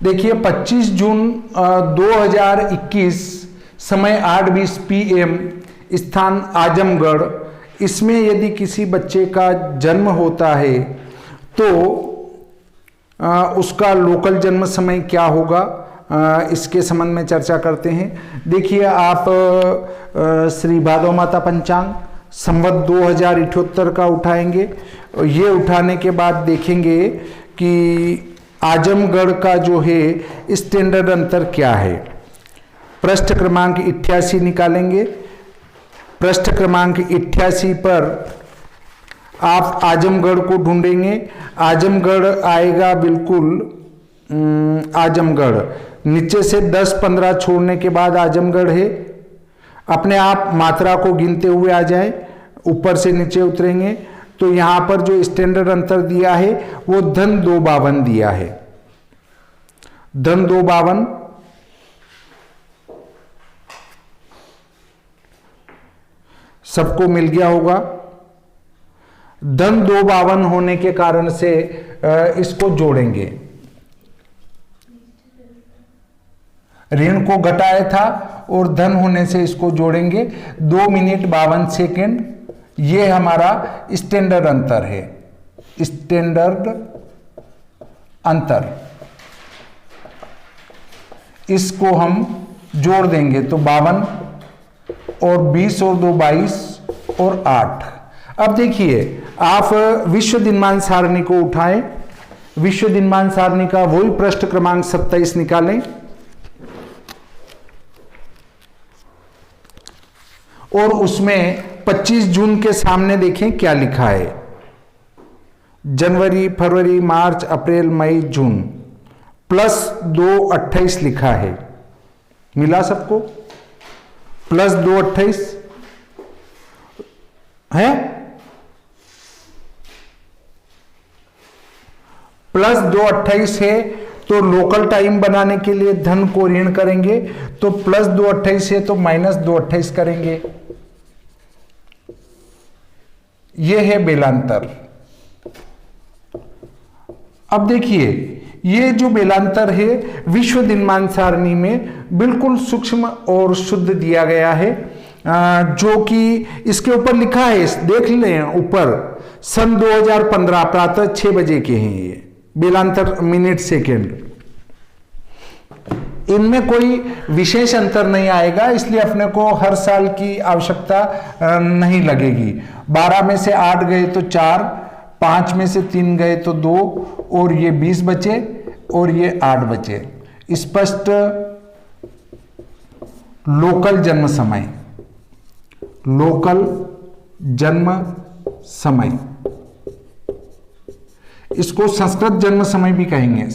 देखिए 25 जून 2021, समय 8:20 PM, स्थान आजमगढ़। इसमें यदि किसी बच्चे का जन्म होता है तो उसका लोकल जन्म समय क्या होगा, इसके संबंध में चर्चा करते हैं। देखिए आप श्री भादव माता पंचांग संवत 2078 का उठाएंगे। ये उठाने के बाद देखेंगे कि आजमगढ़ का जो है स्टैंडर्ड अंतर क्या है। पृष्ठ क्रमांक 88 निकालेंगे। पृष्ठ क्रमांक 88 पर आप आजमगढ़ को ढूंढेंगे। आजमगढ़ आएगा बिल्कुल, आजमगढ़ नीचे से 10-15 छोड़ने के बाद आजमगढ़ है। अपने आप मात्रा को गिनते हुए आ जाए, ऊपर से नीचे उतरेंगे तो यहां पर जो स्टैंडर्ड अंतर दिया है वो धन 252 दिया है। धन 252 सबको मिल गया होगा। धन 252 होने के कारण से इसको जोड़ेंगे। ऋण को घटाया था और धन होने से इसको जोड़ेंगे। 2 मिनट 52 सेकेंड, ये हमारा स्टैंडर्ड अंतर है। स्टैंडर्ड अंतर, इसको हम जोड़ देंगे तो 52 और 20 और 2 22 और 8। अब देखिए आप विश्व दिनमान सारणी को उठाएं। विश्व दिनमान सारणी का वही पृष्ठ क्रमांक 27 निकालें और उसमें 25 जून के सामने देखें क्या लिखा है। जनवरी, फरवरी, मार्च, अप्रैल, मई, जून +2 28 लिखा है। मिला सबको? +2 28 है। +2 28 है तो लोकल टाइम बनाने के लिए धन को ऋण करेंगे तो +2 28 है तो -2 28 करेंगे। यह है बेलांतर। अब देखिए ये जो बेलांतर है विश्व दिनमान सारणी में बिल्कुल सूक्ष्म और शुद्ध दिया गया है, जो कि इसके ऊपर लिखा है, देख लें ऊपर, सन 2015 प्रातः 6 बजे के हैं ये बेलांतर मिनट सेकेंड। इनमें कोई विशेष अंतर नहीं आएगा, इसलिए अपने को हर साल की आवश्यकता नहीं लगेगी। 12 में से 8 गए तो 4, 5 में से 3 गए तो 2 और ये 20 बचे और ये 8 बचे। स्पष्ट लोकल जन्म समय, लोकल जन्म समय, इसको संस्कृत जन्म समय भी कहेंगे।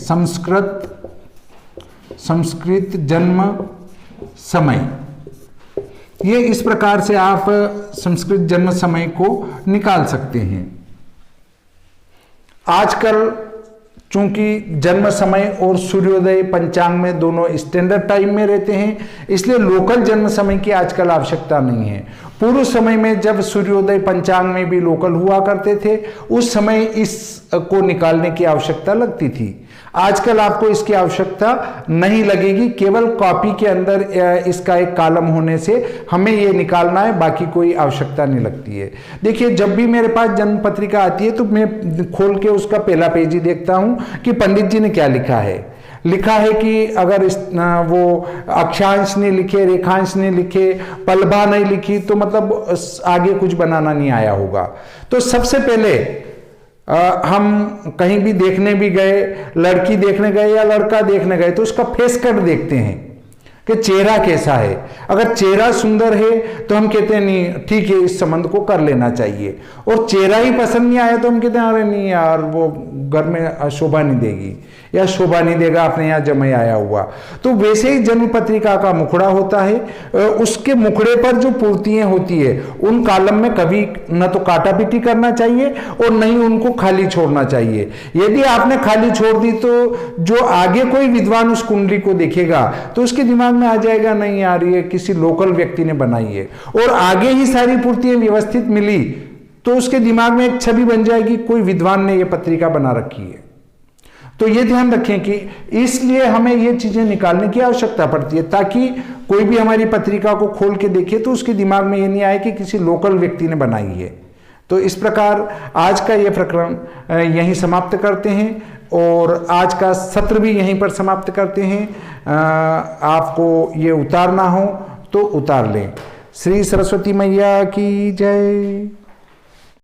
संस्कृत जन्म समय, ये इस प्रकार से आप संस्कृत जन्म समय को निकाल सकते हैं। आजकल चूंकि जन्म समय और सूर्योदय पंचांग में दोनों स्टैंडर्ड टाइम में रहते हैं, इसलिए लोकल जन्म समय की आजकल आवश्यकता नहीं है। पूर्व समय में जब सूर्योदय पंचांग में भी लोकल हुआ करते थे, उस समय इसको निकालने की आवश्यकता लगती थी। आजकल आपको इसकी आवश्यकता नहीं लगेगी, केवल कॉपी के अंदर इसका एक कॉलम होने से हमें ये निकालना है, बाकी कोई आवश्यकता नहीं लगती है। देखिए जब भी मेरे पास जन्म पत्रिका आती है तो मैं खोल के उसका पहला पेज ही देखता हूं कि पंडित जी ने क्या लिखा है। लिखा है कि अगर वो अक्षांश नहीं लिखे, रेखांश नहीं लिखे, पलभा नहीं लिखी तो मतलब आगे कुछ बनाना नहीं आया होगा। तो सबसे पहले हम कहीं भी देखने भी गए, लड़की देखने गए या लड़का देखने गए, तो उसका फेस कट देखते हैं कि चेहरा कैसा है। अगर चेहरा सुंदर है तो हम कहते हैं नहीं ठीक है, इस संबंध को कर लेना चाहिए। और चेहरा ही पसंद नहीं आया तो हम कहते हैं अरे नहीं यार वो घर में शोभा नहीं देगी या शोभा नहीं देगा, अपने यहाँ जमाई आया हुआ। तो वैसे ही जन्म पत्रिका का मुखड़ा होता है, उसके मुखड़े पर जो पूर्तियां होती है उन कॉलम में कभी न तो काटा पीटी करना चाहिए और न ही उनको खाली छोड़ना चाहिए। यदि आपने खाली छोड़ दी तो जो आगे कोई विद्वान उस कुंडली को देखेगा तो उसके दिमाग में आ जाएगा नहीं यार ये किसी लोकल व्यक्ति ने बनाई है, और आगे ही सारी पूर्तियां व्यवस्थित मिली तो उसके दिमाग में एक छवि बन जाएगी कोई विद्वान ने यह पत्रिका बना रखी है। तो ये ध्यान रखें कि इसलिए हमें ये चीजें निकालने की आवश्यकता पड़ती है, ताकि कोई भी हमारी पत्रिका को खोल के देखे तो उसके दिमाग में ये नहीं आए कि किसी लोकल व्यक्ति ने बनाई है। तो इस प्रकार आज का ये प्रकरण यहीं समाप्त करते हैं और आज का सत्र भी यहीं पर समाप्त करते हैं। आपको ये उतारना हो तो उतार लें। श्री सरस्वती मैया की जय।